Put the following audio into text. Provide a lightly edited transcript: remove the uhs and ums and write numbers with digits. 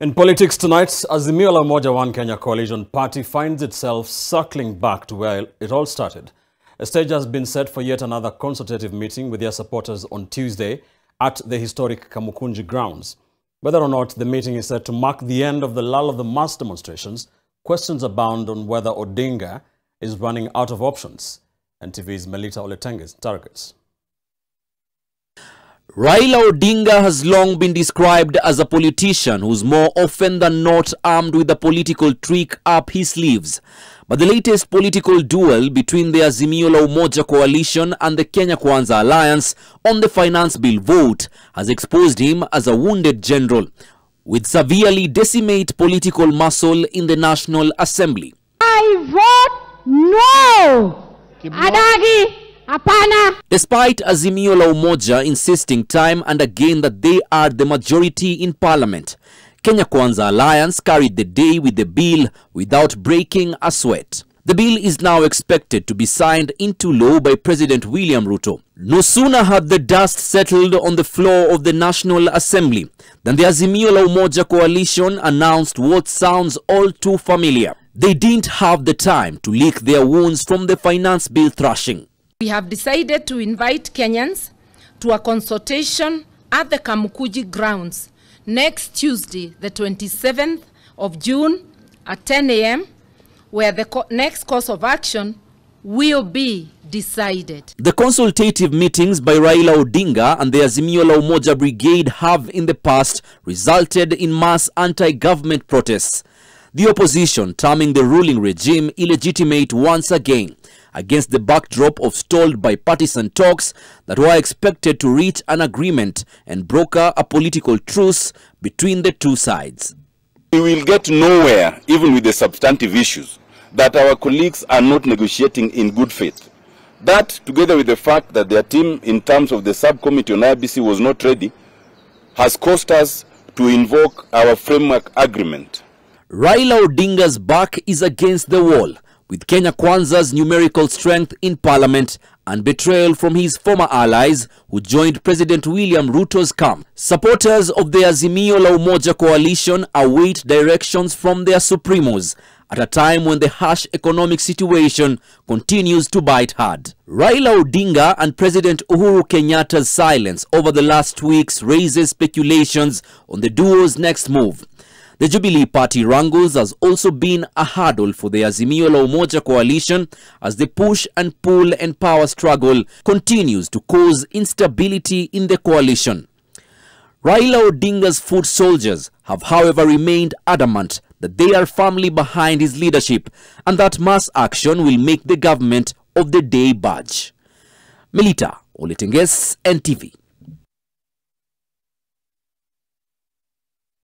In politics tonight, Azimio la Umoja One Kenya coalition party finds itself circling back to where it all started. A stage has been set for yet another consultative meeting with their supporters on Tuesday at the historic Kamukunji grounds. Whether or not the meeting is set to mark the end of the lull of the mass demonstrations, questions abound on whether Odinga is running out of options. NTV's Melita Oletenges targets. Raila Odinga has long been described as a politician who's more often than not armed with a political trick up his sleeves. But the latest political duel between the Azimio la Umoja coalition and the Kenya Kwanza alliance on the finance bill vote has exposed him as a wounded general with severely decimate political muscle in the National Assembly. I vote no! Adagi! Despite Azimio la Umoja insisting time and again that they are the majority in parliament, Kenya Kwanza Alliance carried the day with the bill without breaking a sweat. The bill is now expected to be signed into law by President William Ruto. No sooner had the dust settled on the floor of the National Assembly than the Azimio la Umoja coalition announced what sounds all too familiar. They didn't have the time to lick their wounds from the finance bill thrashing. We have decided to invite Kenyans to a consultation at the Kamukunji grounds next Tuesday, the 27th of June at 10 a.m., where the next course of action will be decided. The consultative meetings by Raila Odinga and the Azimio la Umoja brigade have in the past resulted in mass anti-government protests. The opposition terming the ruling regime illegitimate once again, against the backdrop of stalled bipartisan talks that were expected to reach an agreement and broker a political truce between the two sides. We will get nowhere, even with the substantive issues, that our colleagues are not negotiating in good faith. That, together with the fact that their team, in terms of the subcommittee on IBC, was not ready, has caused us to invoke our framework agreement. Raila Odinga's back is against the wall, with Kenya Kwanza's numerical strength in parliament and betrayal from his former allies who joined President William Ruto's camp. Supporters of the Azimio la Umoja coalition await directions from their supremos at a time when the harsh economic situation continues to bite hard. Raila Odinga and President Uhuru Kenyatta's silence over the last weeks raises speculations on the duo's next move. The Jubilee Party wrangles has also been a hurdle for the Azimio la Umoja coalition as the push and pull and power struggle continues to cause instability in the coalition. Raila Odinga's foot soldiers have, however, remained adamant that they are firmly behind his leadership and that mass action will make the government of the day budge. Melita Oletenges, NTV.